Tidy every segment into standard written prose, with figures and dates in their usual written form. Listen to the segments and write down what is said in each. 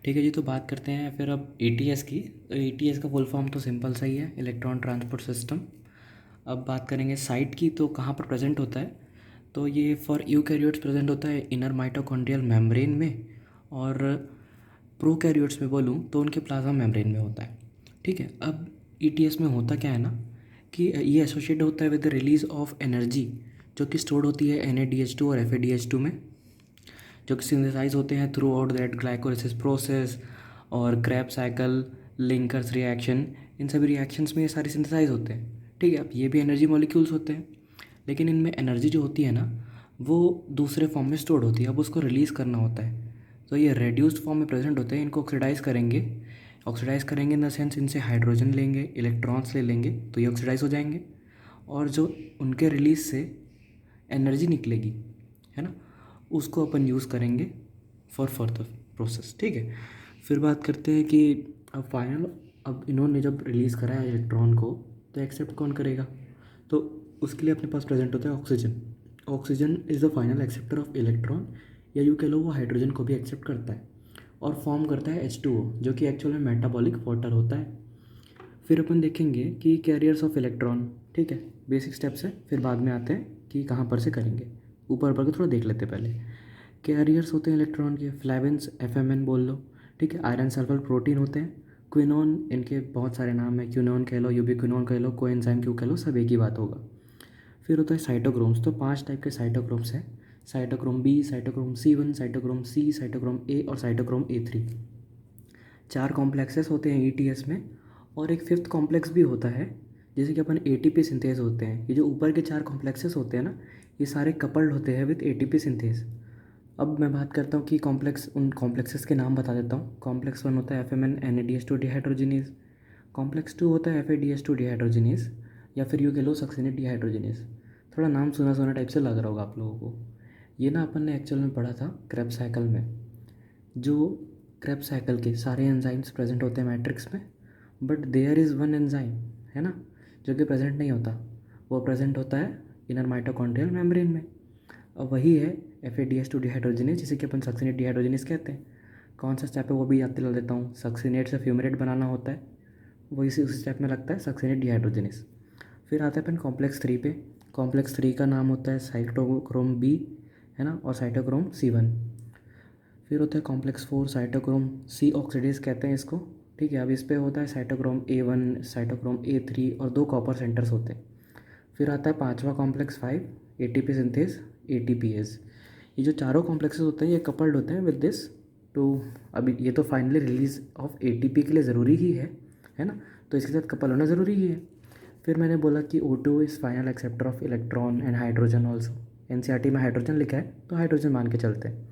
ठीक है जी, तो बात करते हैं फिर अब ईटीएस की। तो ईटीएस का फुल फॉर्म तो सिंपल सा ही है, इलेक्ट्रॉन ट्रांसपोर्ट सिस्टम। अब बात करेंगे साइट की, तो कहाँ पर प्रेजेंट होता है। तो ये फॉर यूकैरियोट्स प्रेजेंट होता है इनर माइटोकॉन्ड्रियल मेम्ब्रेन में, और प्रोकैरियोट्स में बोलूँ तो उनके प्लाज्मा मेम्ब्रेन में होता है। ठीक है, अब ईटीएस में होता क्या है ना कि ये एसोसिएट होता है with the release of energy जो कि स्टोर्ड होती है NADH2 और FADH2 में, जो कि सिंथेसाइज होते हैं through out that glycolysis process और क्रैब साइकिल, लिंकर्स रिएक्शन। इन सभी रिएक्शंस में ये सारे सिंथेसाइज होते हैं। ठीक है, अब ये भी एनर्जी मॉलिक्यूल्स होते हैं, लेकिन इनमें एनर्जी जो होती है ना वो दूसरे फॉर्म में स्टोर्ड होती है। अब उसको रिलीज़ करना होता है, तो ये रेड्यूस्ड फॉर्म में प्रेजेंट होते हैं। इनको ऑक्सीडाइज करेंगे, ऑक्सीडाइज करेंगे इन द सेंस इनसे हाइड्रोजन लेंगे, इलेक्ट्रॉन्स ले लेंगे, तो ये ऑक्सीडाइज हो जाएंगे। और जो उनके रिलीज से एनर्जी निकलेगी, है ना, उसको अपन यूज़ करेंगे फॉर फर्दर प्रोसेस। ठीक है, फिर बात करते हैं कि अब फाइनल, अब इन्होंने जब रिलीज़ करा है इलेक्ट्रॉन को, तो एक्सेप्ट कौन करेगा। तो उसके लिए अपने पास प्रेजेंट होता है oxygen. Oxygen is the final acceptor of electron, या यूँ कह लो वो हाइड्रोजन को भी एक्सेप्ट करता है और फॉर्म करता है H2O, जो कि एक्चुअल में मेटाबॉलिक वाटर होता है। फिर अपन देखेंगे कि कैरियर्स ऑफ इलेक्ट्रॉन। ठीक है, बेसिक स्टेप्स है, फिर बाद में आते हैं कि कहाँ पर से करेंगे। ऊपर ऊपर को थोड़ा देख लेते हैं पहले। कैरियर्स होते हैं इलेक्ट्रॉन के, फ्लैविन्स, FMN बोल लो। ठीक है, आयरन सल्फर प्रोटीन होते हैं। क्विनोन, इनके बहुत सारे नाम है, क्यूनोन कह लो, यूबिक्विनोन कह लो, कोएंजाइम क्यों कह लो, सब एक ही बात होगा। फिर होता है साइटोक्रोम्स। तो 5 टाइप के साइटोक्रोम्स हैं, cytochrome B, cytochrome C1, cytochrome C, cytochrome A और साइटोक्रोम A3। 4 कॉम्प्लेक्सेस होते हैं ईटीएस में, और एक फिफ्थ कॉम्प्लेक्स भी होता है, जैसे कि अपन ATP सिंथेज होते हैं। ये जो ऊपर के 4 कॉम्प्लेक्सेस होते हैं ना, ये सारे कपल्ड होते हैं विद ATP सिंथेज। अब मैं बात करता हूँ कि कॉम्प्लेक्स, उन कॉम्प्लेक्सेस के नाम बता देता हूँ। कॉम्प्लेक्स 1 होता है FMN NADH2 डिहाइड्रोजिनेज। कॉम्प्लेक्स 2 होता है FADH2 डिहाइड्रोजिनेज, या फिर यूँ कह लो सक्सिनेट डिहाइड्रोजिनेज। थोड़ा नाम सुना सुना टाइप से लग रहा होगा आप लोगों को। ये ना अपन ने एक्चुअल में पढ़ा था क्रेब्स साइकिल में। जो क्रेब्स साइकिल के सारे एंजाइम्स प्रेजेंट होते हैं मैट्रिक्स में, but there is one enzyme, है ना, जो कि प्रेजेंट नहीं होता। वो प्रेजेंट होता है इनर माइटोकॉन्ड्रियल मेम्ब्रेन में। अब वही है FADH2 डिहाइड्रोजिनेज, जिसे कि अपन सक्सिनेट डिहाइड्रोजिनेज कहते हैं। कौन सा स्टेप है वो भी याद दिला देता हूँ। सक्सिनेट से फ्यूमरेट बनाना होता है, वही उसी स्टेप में लगता है सक्सिनेट डिहाइड्रोजिनेज। फिर आता है अपन कॉम्प्लेक्स 3 पे। कॉम्प्लेक्स 3 का नाम होता है साइटोक्रोम B, है ना, और साइटोक्रोम C1। फिर होता है कॉम्प्लेक्स 4, साइटोक्रोम C ऑक्सीडेज कहते हैं इसको। ठीक है, अब इस पे होता है साइटोक्रोम A1, साइटोक्रोम A3 और 2 कॉपर सेंटर्स होते हैं। फिर आता है पांचवा कॉम्प्लेक्स 5, ATP सिंथेज, ATPase। ये जो चारों कॉम्प्लेक्सेस होते हैं ये कपल्ड होते हैं विद दिस टू। अभी ये तो फाइनली रिलीज ऑफ ATP के लिए ज़रूरी ही है ना, तो इसके साथ कपल होना ज़रूरी ही है। फिर मैंने बोला कि O2 is final acceptor of electron and hydrogen also. NCERT में हाइड्रोजन लिखा है तो हाइड्रोजन मान के चलते हैं।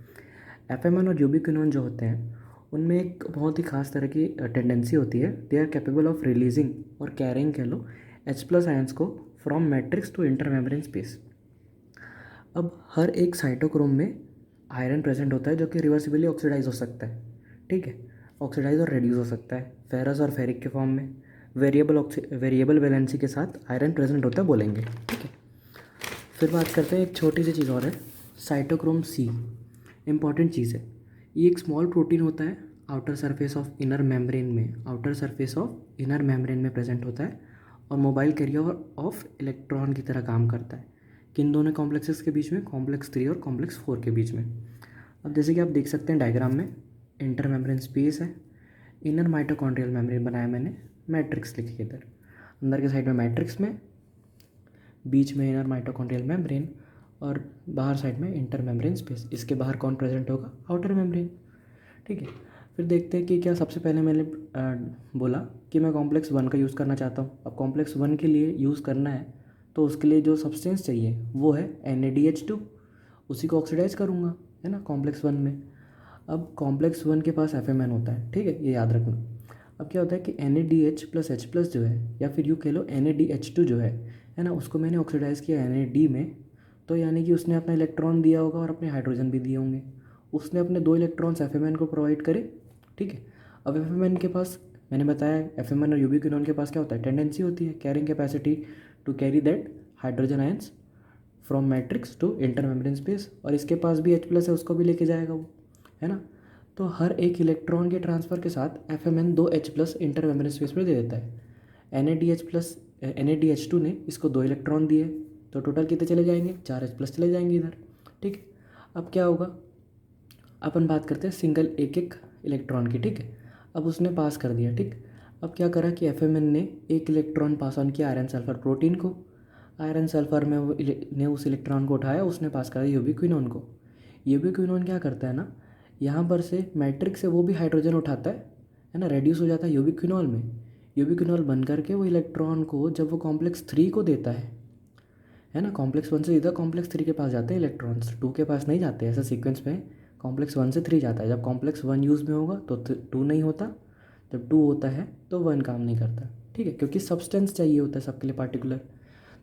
FMN और यूबिक्विनोन जो होते हैं उनमें एक बहुत ही खास तरह की टेंडेंसी होती है, they are capable of releasing और कैरिंग कह लो H+ आयंस को from matrix to intermembrane space. अब हर एक साइटोक्रोम में आयरन प्रेजेंट होता है जो कि रिवर्सिबली ऑक्सीडाइज हो सकता है। ठीक है, ऑक्सीडाइज और रेड्यूस हो सकता है फेरस और फेरिक के फॉर्म में। वेरिएबल वैलेंसी के साथ आयरन प्रेजेंट होता है बोलेंगे। ठीक है, फिर बात करते हैं एक छोटी सी चीज़ और है, साइटोक्रोम C। इम्पॉर्टेंट चीज़ है, ये एक स्मॉल प्रोटीन होता है outer surface of inner membrane में, outer surface of inner membrane में प्रेजेंट होता है, और मोबाइल कैरियर ऑफ इलेक्ट्रॉन की तरह काम करता है। किन दोनों कॉम्प्लेक्सेस के बीच में, कॉम्प्लेक्स 3 और कॉम्प्लेक्स 4 के बीच में। अब जैसे कि आप देख सकते हैं डायग्राम में, इंटर मेम्ब्रेन स्पेस है, इनर माइटोकॉन्ड्रियल मेम्ब्रेन बनाया मैंने, मैट्रिक्स लिखी है इधर, अंदर के साइड में मैट्रिक्स में, बीच में इनर माइटोकॉन्ड्रियल मेम्ब्रेन, और बाहर साइड में इंटर मेम्ब्रेन स्पेस। इसके बाहर कौन प्रेजेंट होगा, आउटर मेम्ब्रेन। ठीक है, फिर देखते हैं कि क्या सबसे पहले मैंने बोला कि मैं कॉम्प्लेक्स 1 का यूज़ करना चाहता हूँ। अब कॉम्प्लेक्स 1 के लिए यूज़ करना है तो उसके लिए जो सब्सटेंस चाहिए वो है NADH2, उसी को ऑक्सीडाइज करूँगा, है ना, कॉम्प्लेक्स 1 में। अब कॉम्प्लेक्स 1 के पास FMN होता है, ठीक है, ये याद रखना। अब क्या होता है कि NADH+H+ जो है, या फिर यूँ कह लो NADH2 जो है ना, उसको मैंने ऑक्सीडाइज़ किया NAD में, तो यानी कि उसने अपना इलेक्ट्रॉन दिया होगा और अपने हाइड्रोजन भी दिए होंगे। उसने अपने 2 इलेक्ट्रॉन्स FMN को प्रोवाइड करे। ठीक है, अब FMN के पास, मैंने बताया FMN और यूबिक्विनोन के पास क्या होता है, टेंडेंसी होती है, carrying capacity to carry that hydrogen ions from matrix to inter membrane space, और इसके पास भी H+ है, उसको भी लेके जाएगा वो, है ना। तो हर एक इलेक्ट्रॉन के ट्रांसफ़र के साथ FMN 2H+ inter membrane space में दे देता है। NADH+ ने इसको 2 इलेक्ट्रॉन दिए, तो टोटल कितने चले जाएंगे, 4H+ चले जाएंगे इधर। ठीक, अब क्या होगा, अपन बात करते हैं सिंगल एक एक इलेक्ट्रॉन की। ठीक है, अब उसने पास कर दिया। ठीक, अब क्या करा कि FMN ने एक इलेक्ट्रॉन पास ऑन किया आयरन सल्फर प्रोटीन को। आयरन सल्फर में वो ने उस इलेक्ट्रॉन को उठाया, उसने पास कर दिया यूबिक्विनोन को। यूबिक्विनोन क्या करता है ना, यहाँ पर से मैट्रिक्स से वो भी हाइड्रोजन उठाता है ना, रेड्यूस हो जाता है यूबिक्विनोल में। यूबिक्विनोल बन करके वो इलेक्ट्रॉन को जब वो कॉम्प्लेक्स 3 को देता है ना, कॉम्प्लेक्स 1 से सीधा कॉम्प्लेक्स 3 के पास जाते हैं इलेक्ट्रॉन्स, 2 के पास नहीं जाते। ऐसा सीक्वेंस में कॉम्प्लेक्स 1 से 3 जाता है। जब कॉम्प्लेक्स 1 यूज़ में होगा तो 2 नहीं होता, जब 2 होता है तो 1 काम नहीं करता। ठीक है, क्योंकि सब्सटेंस चाहिए होता है सबके लिए पार्टिकुलर।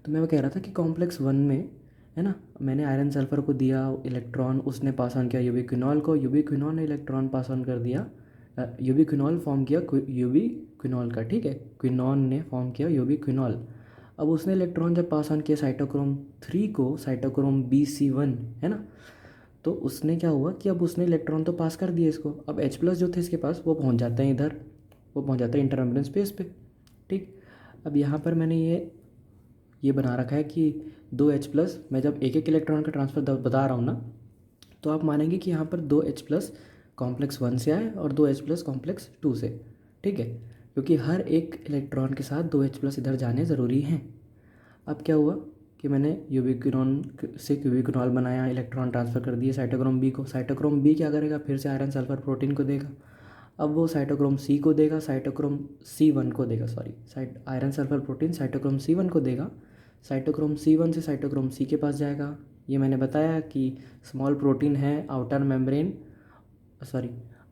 तो मैं वो कह रहा था कि कॉम्प्लेक्स 1 में है ना, मैंने आयरन सल्फर को दिया इलेक्ट्रॉन, उसने पास ऑन किया यूबिक्विनोल को, यूबिक्विनोल ने इलेक्ट्रॉन पास ऑन कर दिया, यूबिक्विनोल फॉर्म किया यूबिक्विनोल का। ठीक है, क्विनॉन ने फॉर्म किया यूबिक्विनोल। अब उसने इलेक्ट्रॉन जब पास ऑन किया साइटोक्रोम 3 को, साइटोक्रोम BC1 है ना, तो उसने क्या हुआ कि अब उसने इलेक्ट्रॉन तो पास कर दिया इसको। अब H+ जो थे इसके पास वो पहुंच जाते हैं इधर, वो पहुंच जाते हैं इंटरमेम्ब्रेन स्पेस पे। ठीक, अब यहाँ पर मैंने ये बना रखा है कि 2H+, मैं जब एक एक इलेक्ट्रॉन का ट्रांसफ़र बता रहा हूँ ना, तो आप मानेंगे कि यहाँ पर 2H+ कॉम्प्लेक्स 1 से आए और 2H+ कॉम्प्लेक्स 2 से। ठीक है, क्योंकि हर एक इलेक्ट्रॉन के साथ 2H+ इधर जाने ज़रूरी हैं। अब क्या हुआ कि मैंने यूबिक्विनोन से क्यूबिक्विनोल बनाया, इलेक्ट्रॉन ट्रांसफ़र कर दिए साइटोक्रोम B को। साइटोक्रोम B क्या करेगा, फिर से आयरन सल्फर प्रोटीन को देगा। अब वो साइटोक्रोम C को देगा, साइटोक्रोम C1 को देगा, iron sulphur protein cytochrome C1 को देगा। साइटोक्रोम C1 से साइटोक्रोम C के पास जाएगा। ये मैंने बताया कि स्मॉल प्रोटीन है,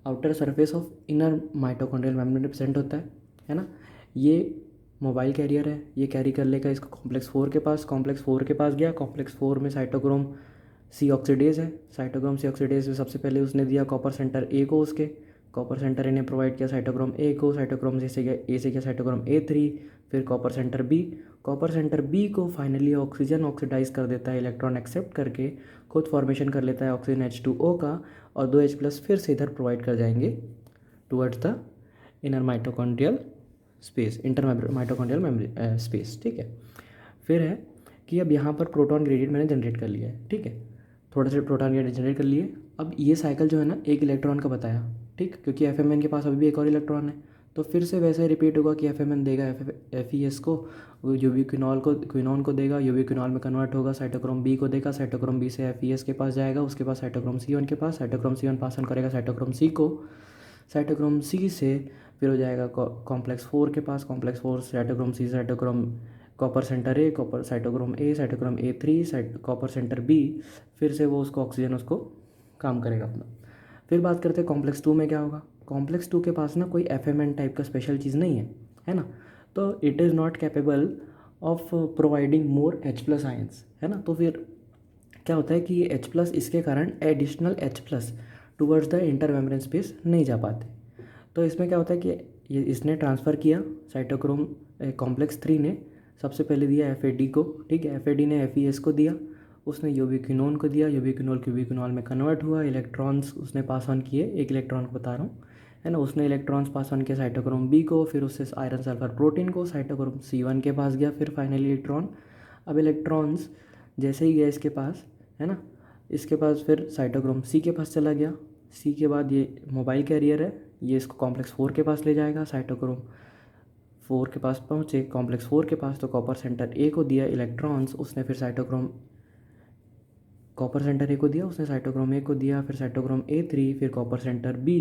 outer surface of inner mitochondrial membrane present होता है ना। ये मोबाइल कैरियर है, ये कैरी कर लेगा इसको कॉम्प्लेक्स 4 के पास। कॉम्प्लेक्स 4 के पास गया, कॉम्प्लेक्स 4 में साइटोक्रोम C ऑक्सीडेज है। साइटोक्रोम C ऑक्सीडेज में सबसे पहले उसने दिया कॉपर सेंटर A को, उसके कॉपर सेंटर ए ने प्रोवाइड किया साइटोक्रोम A को, साइटोक्रोम A से गया साइटोक्रोम A3, फिर copper center B। Copper center B को फाइनली ऑक्सीजन ऑक्सीडाइज कर देता है, इलेक्ट्रॉन एक्सेप्ट करके खुद फॉर्मेशन कर लेता है ऑक्सीजन H2O का, और 2H+ फिर से इधर प्रोवाइड कर जाएंगे towards the inner mitochondrial space, inter mitochondrial membrane space. ठीक है, फिर है कि अब यहाँ पर प्रोटॉन ग्रेडियंट मैंने जनरेट कर लिया है। ठीक है, थोड़े से प्रोटॉन ग्रेडियंट जनरेट कर लिए। अब ये साइकिल जो है ना, एक इलेक्ट्रॉन का बताया। ठीक, क्योंकि FMN के पास अभी भी एक और इलेक्ट्रॉन है, तो फिर से वैसे ही रिपीट होगा कि FMN देगा FES को, यूबिक्विनोल को, क्विनॉन को देगा, यूबिक्विनोल में कन्वर्ट होगा, साइटोक्रोम B को देगा, साइटोक्रोम B से FES के पास जाएगा, उसके पास साइटोक्रोम C1 के पास, साइटोक्रोम C1 पास ऑन करेगा साइटोक्रोम C को, साइटोक्रोम C से फिर हो जाएगा कॉम्प्लेक्स 4 के पास, complex 4 cytochrome C, cytochrome copper center A, copper cytochrome A3, copper center B, फिर से वो उसको ऑक्सीजन उसको काम करेगा अपना। फिर बात करते हैं कॉम्प्लेक्स 2 में क्या होगा। कॉम्प्लेक्स 2 के पास ना कोई FMN टाइप का स्पेशल चीज़ नहीं है ना, तो it is not capable of providing more H+ ions, है ना। तो फिर क्या होता है कि ये H+ इसके कारण additional H+ towards the inter membrane space नहीं जा पाते। तो इसमें क्या होता है कि ये इसने ट्रांसफ़र किया साइटोक्रोम कॉम्प्लेक्स 3 ने सबसे पहले दिया FAD को। ठीक है, FAD ने FES को दिया, उसने यूबिक्विनोन को दिया, यूबिक्विनोल क्यूबिक्विनोल में कन्वर्ट हुआ, इलेक्ट्रॉन्स उसने पास ऑन किए, एक इलेक्ट्रॉन को बता रहा हूँ, है ना। उसने इलेक्ट्रॉन्स पास ऑन किया साइटोक्रोम B को, फिर उससे आयरन सल्फर प्रोटीन को, साइटोक्रोम C1 के पास गया, फिर फाइनली इलेक्ट्रॉन। अब इलेक्ट्रॉन्स जैसे ही गया इसके पास, है ना, इसके पास फिर साइटोक्रोम C के पास चला गया। C के बाद ये मोबाइल कैरियर है, ये इसको कॉम्प्लेक्स 4 के पास ले जाएगा। साइटोक्रोम 4 के पास पहुँचे, कॉम्प्लेक्स 4 के पास, तो कॉपर सेंटर A को दिया इलेक्ट्रॉन्स, उसने फिर कॉपर सेंटर A को दिया, उसने साइटोक्रोम A को दिया, फिर साइटोक्रोम A3, फिर कॉपर सेंटर B,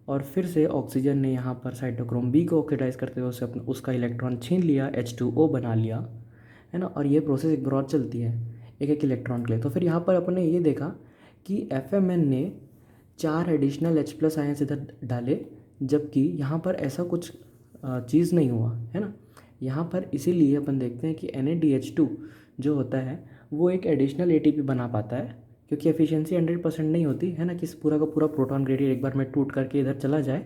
और फिर से ऑक्सीजन ने यहाँ पर साइटोक्रोम B को ऑक्सीडाइज करते हुए उसका इलेक्ट्रॉन छीन लिया, H2O बना लिया, है ना। और ये प्रोसेस एक बार चलती है एक एक इलेक्ट्रॉन के लिए। तो फिर यहाँ पर अपने ये देखा कि FMN ने 4 एडिशनल H+ आयंस इधर डाले, जबकि यहाँ पर ऐसा कुछ चीज़ नहीं हुआ, है ना। यहाँ पर इसीलिए अपन देखते हैं कि NADH2 जो होता है वो एक एडिशनल ATP बना पाता है, क्योंकि एफिशिएंसी 100% नहीं होती, है ना, कि पूरा का पूरा प्रोटॉन ग्रेडियंट एक बार में टूट करके इधर चला जाए।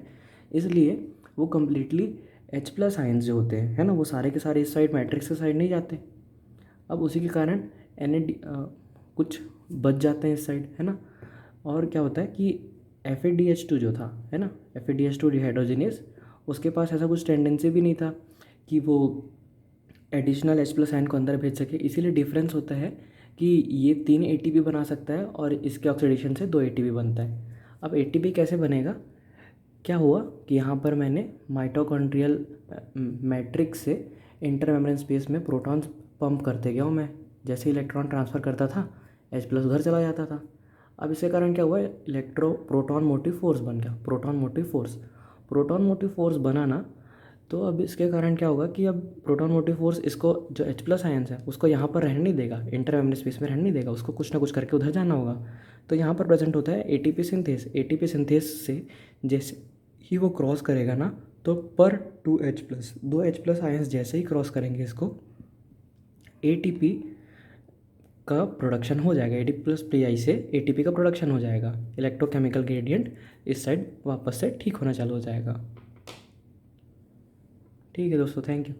इसलिए वो कम्प्लीटली H+ आयंस जो होते हैं, है ना, वो सारे के सारे इस साइड मैट्रिक्स के साइड नहीं जाते। अब उसी के कारण कुछ बच जाते हैं इस साइड, है ना। और क्या होता है कि FeDH2 जो था, है ना, FeDH2 डिहाइड्रोजिनेस, उसके पास ऐसा कुछ टेंडेंसी भी नहीं था कि वो एडिशनल H+ आयन को अंदर भेज सके। इसीलिए डिफरेंस होता है कि ये 3 ATP बना सकता है और इसके ऑक्सीडेशन से 2 ATP बनता है। अब ATP कैसे बनेगा, क्या हुआ कि यहाँ पर मैंने माइटोकॉन्ड्रियल मैट्रिक्स से इंटर मेम्ब्रेन स्पेस में प्रोटॉन्स पंप करते गया हूँ मैं। जैसे इलेक्ट्रॉन ट्रांसफ़र करता था, H+ उधर चला जाता था। अब इसके कारण क्या हुआ, प्रोटॉन मोटिव फोर्स बन गया, प्रोटॉन मोटिव फोर्स बना ना। तो अब इसके कारण क्या होगा कि अब प्रोटॉन मोटिव फोर्स इसको जो H+ आयंस है उसको यहाँ पर रहने नहीं देगा, इंटर मेम्ब्रेन स्पेस में रहने नहीं देगा, उसको कुछ ना कुछ करके उधर जाना होगा। तो यहाँ पर प्रेजेंट होता है ATP सिंथेस से जैसे ही वो क्रॉस करेगा ना, तो पर 2H+ आयंस जैसे ही क्रॉस करेंगे इसको, ATP का प्रोडक्शन हो जाएगा। ATP+Pi से ATP का प्रोडक्शन हो जाएगा, इलेक्ट्रोकेमिकल ग्रेडियंट इस साइड वापस से ठीक होना चालू हो जाएगा। ठीक है दोस्तों, थैंक यू।